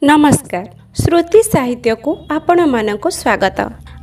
नमस्कार श्रुति साहित्य को आपण मानक स्वागत।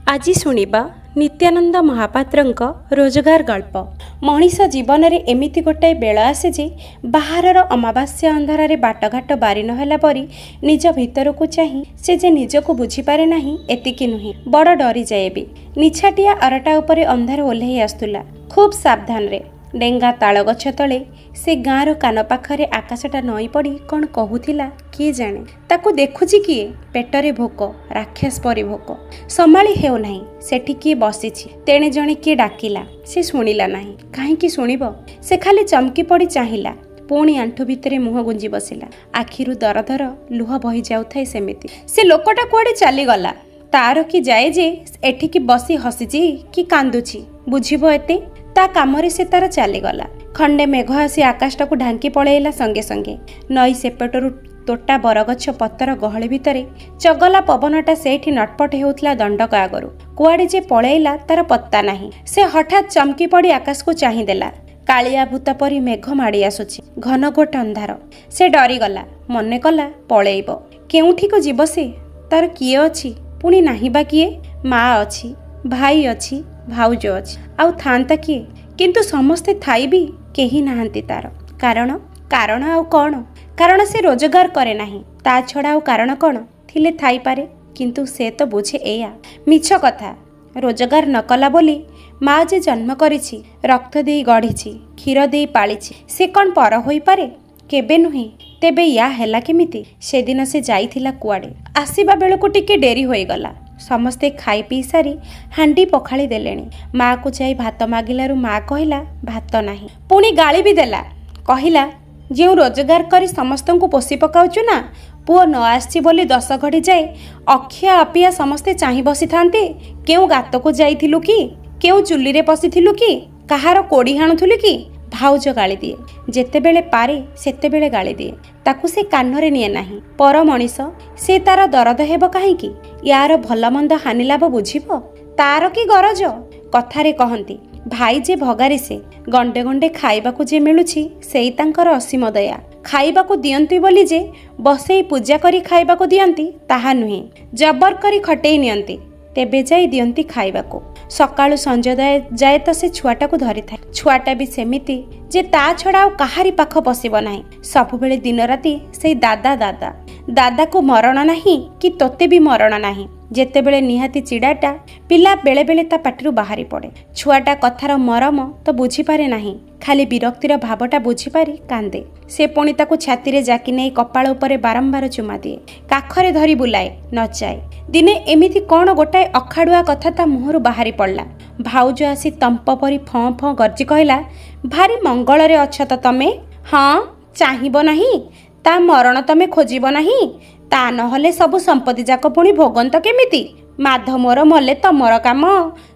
आज शुणिबा नित्यानंद महापात्रंक रोजगार गल्प। मनीष जीवन में एमिति गोटाए बेल आसे जे बाहर अमावास्या अंधारे बाटघाट बारी नहला परी निज भितर को चाही से जे निजको बुझीपारे नाही एतिकी नुहे बड़ डरी जाए भी। निछाटिया अरटा उपरे अंधार ओल्हे आसुला खूब सावधान रे। डेंगा ताल गछ तले से गाँर कान पाखरे आकाशटा नई पड़ी कौन कहूला किए जाने। ताकू देखुची किए पेटरे भोक राक्षस परी भोक संभाली हेउ नाही। सेठी किए बसीछि तेणे जणे किए डाकिला से शुणिला नाही। काहींकी शुणिब से खाली चमकी पड़ी चाहिला पुणी आंठु भितरे मुह गुंजी बसिला। आखिरु दर दर लुह बही जाउथाय सेमिति। से लोकटा कुआडे चली गला तार कि जाए जे एठिकी बसी हसीची कि कांदुची बुझिबो एते ता कामरे से तार चलीगला। खंडे मेघ आसी आकाशटा को ढांकी पलैला संगे संगे। नई सेपटरू तोटा बरगछ पत्तर गहली भितरे चगला पवनटा सेठी नटपट हेउथला दंडक आगरु कुआडे जे पलैला तार पत्ता नाही। से हठात चमकी पड़ी आकाश को चाही देला। कालिया भूत परी मेघ माड़ी आसुछि घन घोट अंधार। से डरी गला मने कला पलैब केउठी को जीव से तार किए अछि पुणी नाही बा किए माँ अछि भाई अछि भाउज अछि आउ थांता किए किंतु समस्ते थाई भी केही नाहंती तार कारण आउ कौन कारण से रोजगार करे नाही ता छड़ा आउ कारण कौन थिले थाई पारे किंतु से तो बुझे एया मिछ कथा। रोजगार न कला बोली माँ जे जन्म करिछि रक्त दे गढ़िछि क्षीर दे पालिछि से कौन पर होई पारे केबे नुहे। तेबे या हेला केमिति से दिन से जाइथिला कुआडे आसीबा बेलको टिके डेरी होई गला। समस्ते खाई पी सारी हांडी पखाड़ी देलेनी। माँ को जाई भात मागिलारू माँ कहला भात नाही पुणी गाली भी देला कहला जो रोजगार करी समस्त को पोषी पकाउचु ना पुओ न आसी बोली 10 घड़ी जाए अखिया अपिया समस्ते चाही बसी थांते केउ गात को जाइथिलु कि केउ चुल्ली रे पसिथिलु कि कहार कोड़ी हाणुथुलु कि भाउज गाली दिए जेते बेले पारे सेते बेले गाली दिए ताकू से कानरे निए नाही। पर मनीष से तार दरद हेब काहींकी यार भल मंद हानि लाभ बुझिब तार कि गरज। कथारे कहंती भाई जे भगारी से गंडे गंडे खाइबाकू जे मिलुछि सेई तांकर असीम दया। खाइबाकू दियंती बोली जे बसेई पूजा करी खाइबाकू दियंती ताहा नुहे जबर करी खटेई नियंती तेबे जाई दियंती खाइबाकू। सकाळु संजय जाए तो से छुआटा को धरी थाए छुआटा भी सेमिति जे ता छड़ा आउ काहारी पाख बसिब नाही। सबु बेले दिन राति से दादा दादा दादा को मरण नाही कि तोते भी मरण नाही। जेते बेले निहाती चिड़ाटा पिला बेले बेले ता पाटिरु बाहरी पड़े। छुआटा कथार मरम तो बुझी पारे नाही खाली विरक्तिर भावटा बुझी पारी कांदे। से पुणी ताकू छाती रे जाकी नै कपाळ उपरे बारंबार चुमा दिए काखरे धरी बुलाए नचाए। दिने एमिति कौन गोटाए अखाड़ुआ कथा ता मुहरु बाहरी पड़ला। भाउज आसी तंप परी फं फं गर्जी कहला भारी मंगल रे अछ त तमे हाँ चाहिब नाही ता मरण तमे खोजिब नाही ता नहले सबु संपत्ति जाक पुणी भोगंत केमिति माध मोर मले तमर काम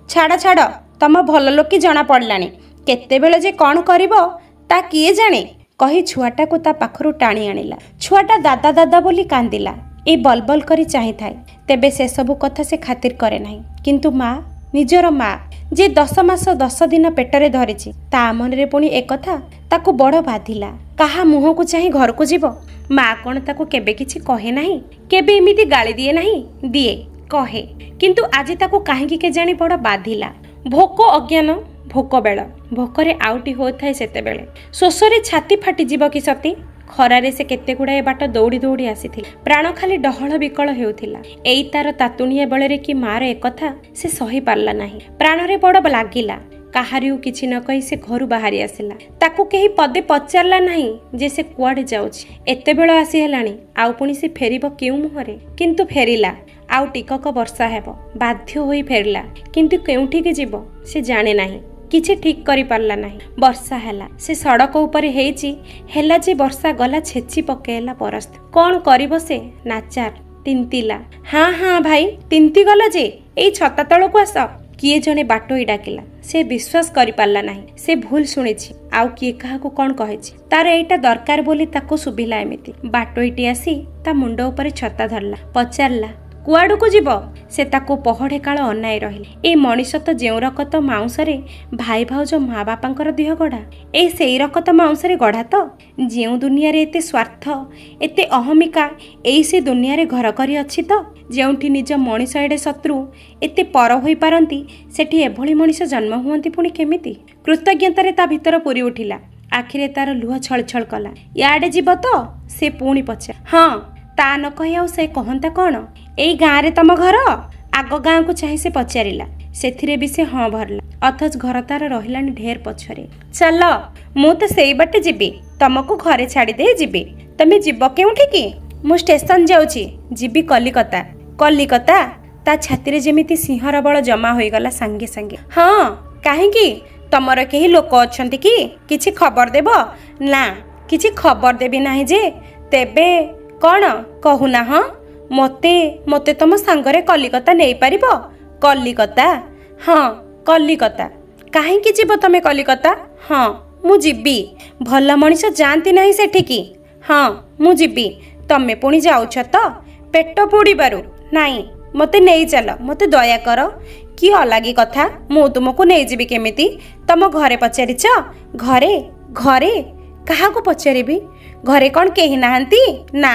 छाड़ छाड़ तम भल लोकी जना पड़लानी केते बेले जे कौन करिबो ता किए जाने कही छुआटा को ता पाखरु टाणी आनिला। छुआटा दादा दादा बोली कांदिला ए बलबल करी चाही थाए तेबे से सबु कथा से खातिर करे नाही। किंतु माँ निजर माँ जे 10 मास 10 दिन पेटरे धरिछि ता मनरे पुणी एक कथा ताकू बड़ बाधिला। काहा मुह को चाही घर को जीव माँ कौन ताकू केबे किछि कहे नाही केबे एमिति गाली दिए नाही दिए कहे किंतु आज ताकू काहेकि के जानी बड़ बाधिला। भोक अज्ञान भोक बेल भोकरे आउटी होथाय सेते बेले शोषरे छाती फाटी जीव कि सती। खरारे से केते गुड़ाए बाट दौड़ी दौड़ी आसीथिला प्राण खाली डहळ विकल हेउथिला। एई तार तातुनिया बेले कि मार एक कथा से सही पारला नाही प्राणरे बड़ लागिला। काहारिउ किछि न कहि से घरु बाहरी आसिला ताकू केही पदे पचारला नाही जे से कुआडे जाउछि एते बेल आसी हेलाणी आउ पुणी से फेरिबो केउ मुहरे किंतु फेरिला आउ टिकक वर्षा हेबो बाध्य होई फेरला किंतु केउठी के जीव से जाने नाही किछि ठीक करि पारला नाही। वर्षा हैला से सड़क उपरे हेची हैला जे वर्षा गला छेची पकेला परस्त कौन करिबो से नाचार तिंतिला हाँ हाँ भाई तिंती गला जे एई छता तळ को आस किए जने बाटोई डाकिला। से विश्वास करि पारला नाही से भूल सुनिछि आउ किए काहा को कौन कहिछि तार एटा दरकार बोली ताको सुबिला एमिति। बाटोईटी आसी ता मुंड उपरे छता धरला पचारला କୁଆଡ଼କୁ ଯିବ? ସେ ତାକୁ ପହଡ଼େ କାଳ ଅନାଇ ରହିଲେ। ଏ ମଣିଷ ତ ଯେଉଁ ରକତ ମାଉଁସରେ ଭାଇ ଭାଉଜ ମା ବାପାଙ୍କର ଦେହ ଗଢ଼ା, ଏଇ ସେଇ ରକତ ମାଉଁସରେ ଗଢ଼ା ତ? ଯେଉଁ ଦୁନିଆରେ ଏତେ ସ୍ୱାର୍ଥ, ଏତେ ଅହମିକା, ଏଇ ସେ ଦୁନିଆରେ ଘର କରି ଅଛି ତ? ଯେଉଁଠି ନିଜ ମଣିଷ ଏଡ଼େ ଶତ୍ରୁ, ଏତେ ପର ହୋଇପାରନ୍ତି, ସେଠି ଏଭଳି ମଣିଷ ଜନ୍ମ ହୁଅନ୍ତି ପୁଣି କେମିତି? କୃତଜ୍ଞତାରେ ତା ଭିତର ପୁରି ଉଠିଲା। ଆଖିରେ ତାର ଲୁହ ଛଳଛଳ କଲା। ଇଆଡ଼େ ଯିବ ତ? ସେ ପୁଣି ପଚାର। ହଁ, ତା ନ କହି ଆଉ ସେ କହନ୍ତା କ'ଣ? ଏଇ ଗାଁରେ ତମ ଘର? ଆଗ ଗାଁକୁ ଚାହିଁ ସେ ପଚାରିଲା। ସେଥିରେ ବି ସେ ହଁ ଭରିଲା। ଅଥଚ ଘର ତାର ରହିଲାଣି ଢେର ପଛରେ। ଚାଲ, ମୁଁ ତ ସେଇ ବାଟେ ଯିବି, ତମକୁ ଘରେ ଛାଡ଼ି ଦେଇ ଯିବି। ତମେ ଯିବ କେଉଁଠିକି? ମୁଁ ଷ୍ଟେସନ ଯାଉଛି, ଯିବି କଲିକତା। କଲିକତା? ତା ଛାତିରେ ଯେମିତି ସିଂହର ବଳ ଜମା ହୋଇଗଲା ସାଙ୍ଗେ ସାଙ୍ଗେ। ହଁ, କାହିଁକି? ତମର କେହି ଲୋକ ଅଛନ୍ତି କି? କିଛି ଖବର ଦେବ? ନା, କିଛି ଖବର ଦେବି ନାହିଁ ଯେ। ତେବେ କ'ଣ କହୁନା? ହଁ, ମୋତେ ତମ ସାଙ୍ଗରେ କଲିକତା ନେଇପାରିବ? କଲିକତା? ହଁ, କଲିକତା। କାହିଁକି ଯିବ ତମେ କଲିକତା? ହଁ, ମୁଁ ଯିବି। ଭଲ ମଣିଷ ଯାଆନ୍ତି ନାହିଁ ସେଠିକି? ହଁ, ମୁଁ ଯିବି। ତମେ ପୁଣି ଯାଉଛ ତ? ପେଟ ପୋଡ଼ିବାରୁ? ନାଇଁ, ମୋତେ ନେଇ ଚାଲ, ମୋତେ ଦୟା କର। କି ଅଲାଗି କଥା, ମୁଁ ତୁମକୁ ନେଇଯିବି କେମିତି? ତମ ଘରେ ପଚାରିଛ? ଘରେ? ଘରେ କାହାକୁ ପଚାରିବି? ଘରେ କ'ଣ କେହି ନାହାନ୍ତି? ନା,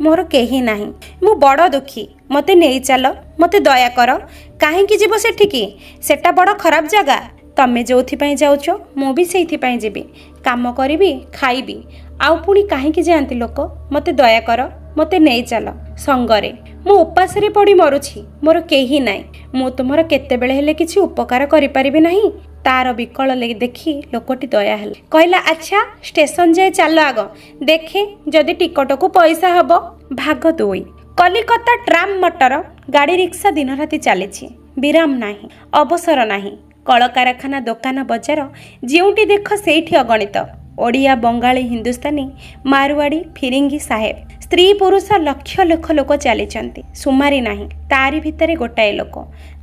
ମୋର କେହି ନାହିଁ। ମୁଁ ବଡ଼ ଦୁଃଖୀ। ମୋତେ ନେଇ ଚାଲ, ମୋତେ ଦୟା କର। କାହିଁକି ଯିବ ସେଠିକି? ସେଟା ବଡ଼ ଖରାପ ଜାଗା। ତମେ ଯେଉଁଥିପାଇଁ ଯାଉଛ, ମୁଁ ବି ସେଇଥିପାଇଁ ଯିବି। କାମ କରିବି, ଖାଇବି। ଆଉ ପୁଣି କାହିଁକି ଯାଆନ୍ତି ଲୋକ? ମୋତେ ଦୟା କର, ମୋତେ ନେଇ ଚାଲ ସଙ୍ଗରେ। ମୁଁ ଉପାସରେ ପଡ଼ି ମରୁଛି, ମୋର କେହି ନାହିଁ। ମୁଁ ତୁମର କେତେବେଳେ ହେଲେ କିଛି ଉପକାର କରିପାରିବି ନାହିଁ? ତାର ବିକଳ ଦେଖି ଲୋକଟି ଦୟା ହେଲା। କହିଲା, ଆଚ୍ଛା, ଷ୍ଟେସନ ଯାଏ ଚାଲ ଆଗ, ଦେଖେ ଯଦି ଟିକଟକୁ ପଇସା ହବ। ଭାଗ 2। କଲିକତା ଟ୍ରାମ୍, ମଟର, ଗାଡ଼ି, ରିକ୍ସା ଦିନ ରାତି ଚାଲିଛି। ବିରାମ ନାହିଁ, ଅବସର ନାହିଁ। କଳକାରଖାନା, ଦୋକାନ, ବଜାର, ଯେଉଁଠି ଦେଖ ସେଇଠି ଅଗଣିତ। ଓଡ଼ିଆ, ବଙ୍ଗାଳୀ, ହିନ୍ଦୁସ୍ତାନୀ, ମାରୁଆଡ଼ି, ଫିରିଙ୍ଗି, ସାହେବ, ସ୍ତ୍ରୀ ପୁରୁଷ ଲକ୍ଷ ଲକ୍ଷ ଲୋକ ଚାଲିଛନ୍ତି। ସୁମାରି ନାହିଁ। ତାରି ଭିତରେ ଗୋଟାଏ ଲୋକ।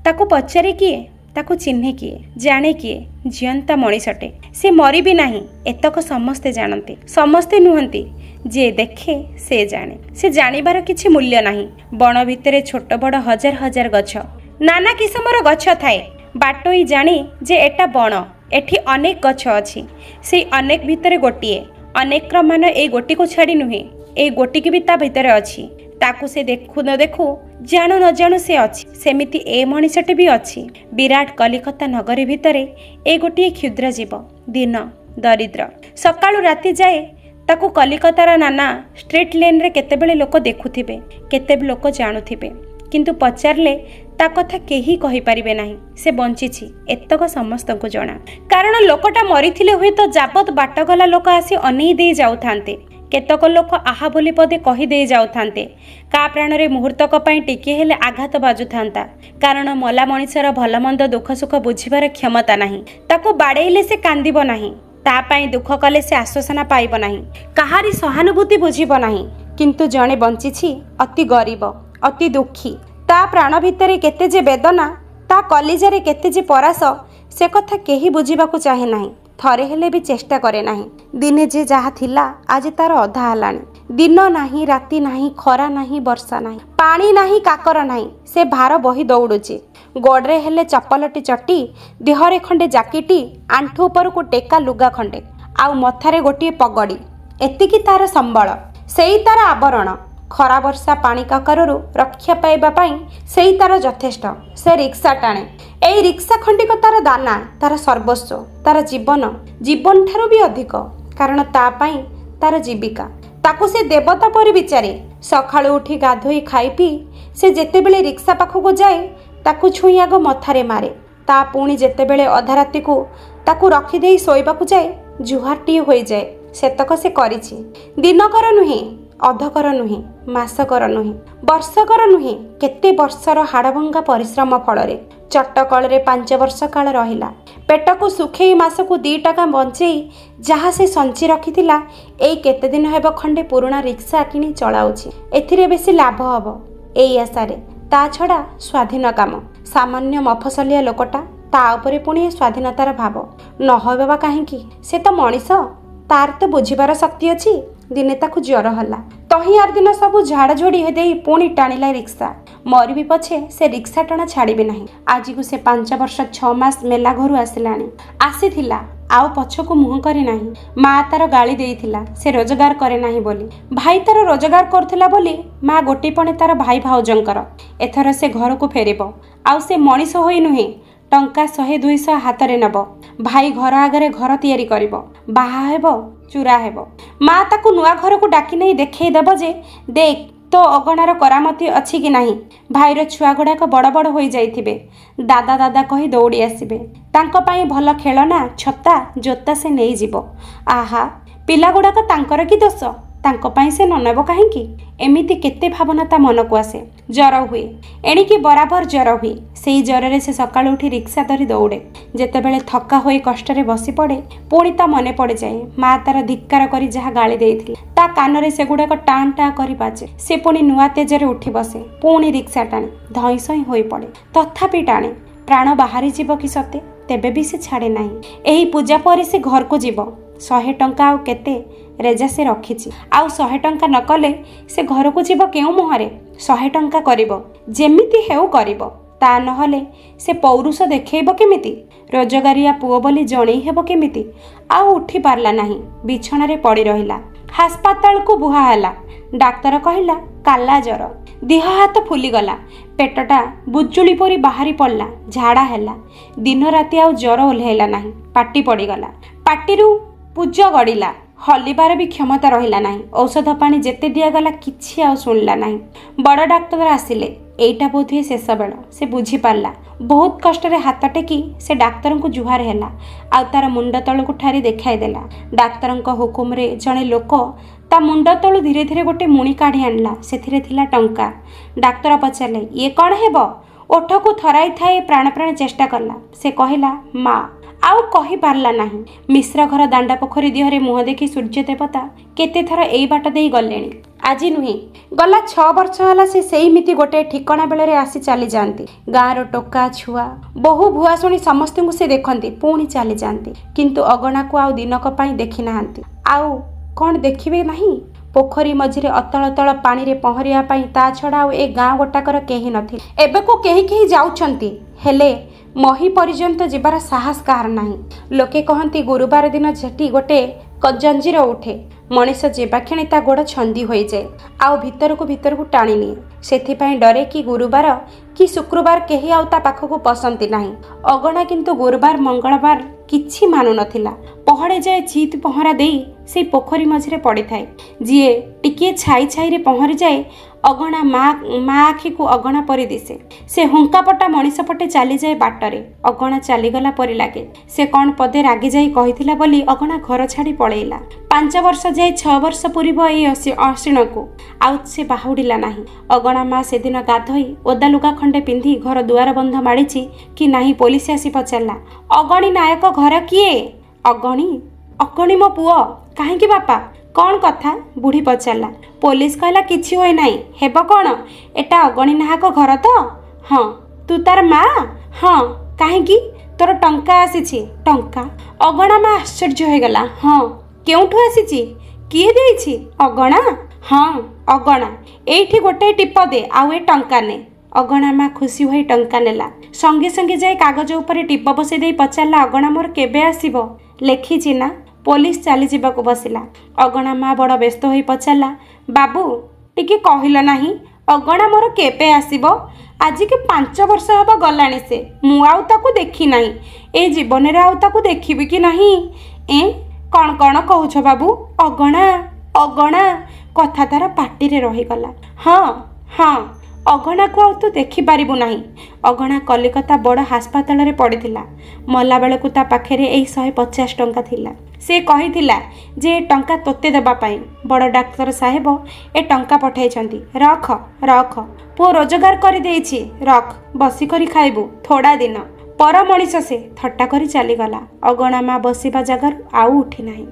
ତାକୁ ପଚାରେ କିଏ? ତାକୁ ଚିହ୍ନେ କିଏ? ଜାଣେ କିଏ? ଜିଅନ୍ତା ମଣିଷଟେ। ସେ ମରିବି ନାହିଁ, ଏତକ ସମସ୍ତେ ଜାଣନ୍ତି। ସମସ୍ତେ ନୁହନ୍ତି, ଯିଏ ଦେଖେ ସେ ଜାଣେ। ସେ ଜାଣିବାର କିଛି ମୂଲ୍ୟ ନାହିଁ। ବଣ ଭିତରେ ଛୋଟ ବଡ଼ ହଜାର ହଜାର ଗଛ, ନାନା କିସମର ଗଛ ଥାଏ। ବାଟୋଇ ଜାଣି ଯେ ଏଟା ବଣ, ଏଠି ଅନେକ ଗଛ ଅଛି। ସେଇ ଅନେକ ଭିତରେ ଗୋଟିଏ। ଅନେକର ମାନ ଏଇ ଗୋଟିକୁ ଛାଡ଼ି ନୁହେଁ, ଏଇ ଗୋଟିକି ବି ତା ଭିତରେ ଅଛି। ତାକୁ ସେ ଦେଖୁ ନ ଦେଖୁ, ଜାଣୁ ନ ଜାଣୁ ସେ ଅଛି। ସେମିତି ଏ ମଣିଷଟି ବି ଅଛି। ବିରାଟ କଲିକତା ନଗରୀ ଭିତରେ ଏ ଗୋଟିଏ କ୍ଷୁଦ୍ର ଜୀବ। ଦିନ ଦରିଦ୍ର। ସକାଳୁ ରାତି ଯାଏ ତାକୁ କଲିକତାର ନାନା ଷ୍ଟ୍ରିଟ୍ ଲେନ୍ରେ କେତେବେଳେ ଲୋକ ଦେଖୁଥିବେ, କେତେ ଲୋକ ଜାଣୁଥିବେ। କିନ୍ତୁ ପଚାରିଲେ ତା କଥା କେହି କହିପାରିବେ ନାହିଁ ସେ ବଞ୍ଚିଛି, ଏତକ ସମସ୍ତଙ୍କୁ ଜଣା। କାରଣ ଲୋକଟା ମରିଥିଲେ ହୁଏତ ଯାବତ୍ ବାଟଗଲା ଲୋକ ଆସି ଅନେଇ ଦେଇ ଯାଉଥାନ୍ତେ। କେତେକ ଲୋକ ଆହା ବୋଲି ପଦେ କହିଦେଇ ଯାଉଥାନ୍ତେ। କା ପ୍ରାଣରେ ମୁହୂର୍ତ୍ତକ ପାଇଁ ଟିକିଏ ହେଲେ ଆଘାତ ବାଜୁଥାନ୍ତା। କାରଣ ମଲା ମଣିଷର ଭଲ ମନ୍ଦ ଦୁଃଖ ସୁଖ ବୁଝିବାର କ୍ଷମତା ନାହିଁ। ତାକୁ ବାଡ଼େଇଲେ ସେ କାନ୍ଦିବ ନାହିଁ, ତା ପାଇଁ ଦୁଃଖ କଲେ ସେ ଆଶ୍ୱାସନା ପାଇବ ନାହିଁ, କାହାରି ସହାନୁଭୂତି ବୁଝିବ ନାହିଁ। କିନ୍ତୁ ଜଣେ ବଞ୍ଚିଛି, ଅତି ଗରିବ, ଅତି ଦୁଃଖୀ। ତା ପ୍ରାଣ ଭିତରେ କେତେ ଯେ ବେଦନା, ତା କଲିଜାରେ କେତେ ଯେ ପରାସ, ସେ କଥା କେହି ବୁଝିବାକୁ ଚାହେଁ ନାହିଁ। ଥରେ ହେଲେ ବି ଚେଷ୍ଟା କରେ ନାହିଁ। ଦିନେ ଯେ ଯାହା ଥିଲା, ଆଜି ତାର ଅଧା ହେଲାଣି। ଦିନ ନାହିଁ, ରାତି ନାହିଁ, ଖରା ନାହିଁ, ବର୍ଷା ନାହିଁ, ପାଣି ନାହିଁ, କାକର ନାହିଁ। ସେ ଭାର ବହି ଦୌଡ଼ୁଛି। ଗୋଡ଼ରେ ହେଲେ ଚପଲଟି ଚଟି, ଦେହରେ ଖଣ୍ଡେ ଜାକିଟି, ଆଣ୍ଠୁ ଉପରକୁ ଟେକା ଲୁଗା ଖଣ୍ଡେ, ଆଉ ମଥାରେ ଗୋଟିଏ ପଗଡ଼ି। ଏତିକି ତାର ସମ୍ବଳ, ସେଇ ତାର ଆବରଣ। ଖରା ବର୍ଷା ପାଣି କାକରରୁ ରକ୍ଷା ପାଇବା ପାଇଁ ସେଇ ତାର ଯଥେଷ୍ଟ। ସେ ରିକ୍ସା ଟାଣେ। ଏଇ ରିକ୍ସା ଖଣ୍ଡିକ ତାର ଦାନା, ତାର ସର୍ବସ୍ୱ, ତାର ଜୀବନଠାରୁ ବି ଅଧିକ। କାରଣ ତା ପାଇଁ ତାର ଜୀବିକା। ତାକୁ ସେ ଦେବତା ପରି ବିଚାରେ। ସକାଳୁ ଉଠି ଗାଧୋଇ ଖାଇ ପିଇ ସେ ଯେତେବେଳେ ରିକ୍ସା ପାଖକୁ ଯାଏ, ତାକୁ ଛୁଇଁ ଆଗ ମଥାରେ ମାରେ। ତା ପୁଣି ଯେତେବେଳେ ଅଧା ରାତିକୁ ତାକୁ ରଖିଦେଇ ଶୋଇବାକୁ ଯାଏ, ଜୁହାରଟିଏ ହୋଇଯାଏ। ସେତକ ସେ କରିଛି। ଦିନକର ନୁହେଁ, ଅଧକର ନୁହେଁ, ମାସକର ନୁହେଁ, ବର୍ଷକର ନୁହେଁ, କେତେ ବର୍ଷର ହାଡ଼ଭଙ୍ଗା ପରିଶ୍ରମ ଫଳରେ ଚଟକଳରେ 5 ବର୍ଷ କାଳ ରହିଲା। ପେଟକୁ ଶୁଖେଇ ମାସକୁ 2 ଟଙ୍କା ବଞ୍ଚେଇ ଯାହା ସେ ସଞ୍ଚି ରଖିଥିଲା, ଏଇ କେତେ ଦିନ ହେବ ଖଣ୍ଡେ ପୁରୁଣା ରିକ୍ସା କିଣି ଚଳାଉଛି। ଏଥିରେ ବେଶୀ ଲାଭ ହବ ଏଇ ଆଶାରେ। ତା ଛଡ଼ା ସ୍ୱାଧୀନ କାମ। ସାମାନ୍ୟ ମଫସଲିଆ ଲୋକଟା, ତା ଉପରେ ପୁଣି ସ୍ୱାଧୀନତାର ଭାବ। ନ ହେବ ବା କାହିଁକି? ସେ ତ ମଣିଷ, ତାର ତ ବୁଝିବାର ଶକ୍ତି ଅଛି। ଦିନେ ତାକୁ ଜ୍ୱର ହେଲା। ତହିଁଆର ଦିନ ସବୁ ଝାଡ଼ଝୋଡ଼ି ଦେଇ ପୁଣି ଟାଣିଲା ରିକ୍ସା। मरबी पछे से रिक्शा टणा छाड़बी नहीं। आज को से 5 वर्ष 6 मास मेला घर आसिलानी आसीथिला आउ पछको मुह करे नाही। माँ तार गाली देइथिला से रोजगार करे नाही बोली। भाई तार रोजगार करथिला बोली माँ गोटीपणे तार भाई भाउजंकर एथर से घर को फेरिबो। आउ से मनीष होई नुहे टंका 100-200 हाथ रे नब। भाई घर आगरे घर तैयारी करिबो, बाहा हेबो, चूरा हेबो। माँ ताकू नुआ घर को डाकी नहीं देखई देबो जे देख तो अगणार करामती अच्छी कि नहीं। भाईर छुआ गुड़ाक बड़ बड़ हो जाइथिबे, दादा दादा कही दौड़ी आसिबे। तांको पाई भल खेलना छता जोता से नहीं जीवो। आहा पिला गुड़ाक तांकर कि दोष, तांको पाई से ननेबो काहेकि। एमिति केते भावना ता मन को आसे। जर हुए एणिकी बराबर जर हुए। सेई जरे से सकाळु उठी रिक्शा धरी दौड़े। जेतेबेले थका होई कष्टरे बसी पड़े पुणी ता मने पड़ जाए माँ तार धिक्कार करी जहा गाली देइथिले ता कानरे से गुड़ाक टाण टा करी बाजे। से पुणी नुआ तेजरे उठी बसे, पुणी रिक्शा टाणे धई सई होई पड़े। तथापि टाणे प्राण बाहरी जीव कि सते तेबे भी से छाड़े नाही। एही पूजा पर से घर को जीव। 100 टंका आउ केते रेजा से रखिछि, आउ 100 टंका न कले से घर को जीव केउ मुहरे। 100 टंका करिवो जेमिति हेउ करिवो, ता नहले से पौरुष देखैबो केमिति। रोजगारिया पुओ बोली जणई हेबो केमिति। आउ उठी पारला नाही, बिछणा रे पड़ी रहिला। हास्पाताल को बुहा हैला। डाक्तर कहिला काला जर। देह हाथ फुली गला, पेटटा बुजुली परी बाहरी पड़ला, झाड़ा हैला। दिन राति आउ जर ओल्हेला नाही, पाटी पड़ी गला। पाटीरू पूज गड़िला, हलिबार भी क्षमता रहिला नाही। औषध पानी जेते दियागला किछि आउ सुनला नाही। बड़ डाक्टर आसिले, एइटा बोधे शेष बेल। से बुझी पारला, बहुत कष्ट रे हाथ टेकी से डाक्तर को जुहार हैला। आउ तार मुंड तल को ठारी देखाई देला। डाक्तर हुकुम रे जणे लोक ता मुंड तलु धीरे धीरे गोटे मुणी काढ़ी आनला। सेथिरे थिला टंका। डाक्तर पचारे ये कौन हेबो। ओठ को थराई थाए प्राण प्राण चेष्टा कला। से कहला माँ आउ कही पारला नाही। मिश्र घर दांडा पोखरी दिहरे मुह देखी सूर्य देवता केते थर एई बाट देई गलेनी। आज नुहे गला 6 वर्ष होला से सेई मिति गोटे ठिकणा बेले आसी चली जाती। गाँव टोका छुआ बहु भुआ शुणी समस्त को से देखती पुणी चली जाती। किंतु अगणा को आउ दिनक पाई देखी नाहांती। आउ कौन देखिबे नहीं। पोखरी मझिरे अतल तल पानी रे पहरिया पाई ता छड़ा ए गाँ गोटाकर केही नथिले। एबे को केही जाउछंती हेले मही पर्यंत जीवार साहस कार नाही। लोके कहती गुरुवार दिन झेटी गोटे जंजीर उठे, मनीष जेबा क्षणी ता गोड़ छंदी हो जाए, आउ भीतर को टाणी निए। सेथिपाई डरे कि गुरुवार कि शुक्रवार केही आउ ता पाखକୁ पसंती नाही। अगणा किंतु गुरुवार मंगलवार किछि मानु नथिला। पहड़े जाए चित पहरा देई से पोखरी मझिरे पड़ी थाए। जीए टिके छाई छाई रे पहरी जाए अगणा माँ आखि को अगणा परि दिसे। से हुंकापटा मनीष पटे चली जाए बाटरे। अगणा चलीगला परि लागे। से कौन पदे रागी जाई कहिथिला बोली अगणा घर छाड़ी पळेइला। 5 वर्ष जाए 6 वर्ष पूर्व ए असीण को आउ से बाहुडिला नाही। अगणा माँ से दिन गाधोई ओदा लुगा खंडे पिंधि घर दुआर बंध माड़ी कि नाही। पुलिस आसी पचारला अगणी नायक घर किए। अगणी मो पुओ। काहेकि बापा कौन कथा। बुढ़ी पचारला। पुलिस कहला किछि होय नाही। हेबो कौन एटा अगणी नायक घर तो। हाँ तू तार माँ। हाँ काहेकि तोर टंका आसीछि। टंका। अगणा माँ आश्चर्य हो गला। हाँ केउठु आसीछि किए देइछि। अगणा। हाँ अगणा एठी गोटे टिप दे आउ ए टंका ने। अगणा माँ खुशी होई टंका नेला। संगे संगे जाए कागज ऊपर टिप बसई दे पचारला अगणा मोर केबे आसीबो। लेखिछि ना। पुलिस चली जाबाको बसिला। अगणा माँ बड़ व्यस्त होई पचारला बाबू टिके कहिल नाही अगणा मोर केबे आसीबो। आज के 5 वर्ष हबा गलाणी से मु आउ ताकू देखी नाही। ए जीवन रे आउ ताकू देखिबी कि नाही। ए कौन कौन कहूछ बाबू। अगणा अगणा कथा तार पाटी रे रही गला। हाँ हाँ अगणा को आउ तू देखी पारिबु नाही। अगणा कलिकता बड़ हास्पाताल रे पड़िथिला। मला बेले को ता पाखरे एई 150 टंका थिला। से कहिथिला जे टंका तोते देबा पाई। बड़ डाक्टर साहेब ए टंका पठाइछंती। रख रख पो रोजगार करी देइछि। रख बसी करी खाइबु थोड़ा दिन। पर मनीष से थट्टा करी चली गला। अगणा माँ बसिबा जगार आउ उठी नाही।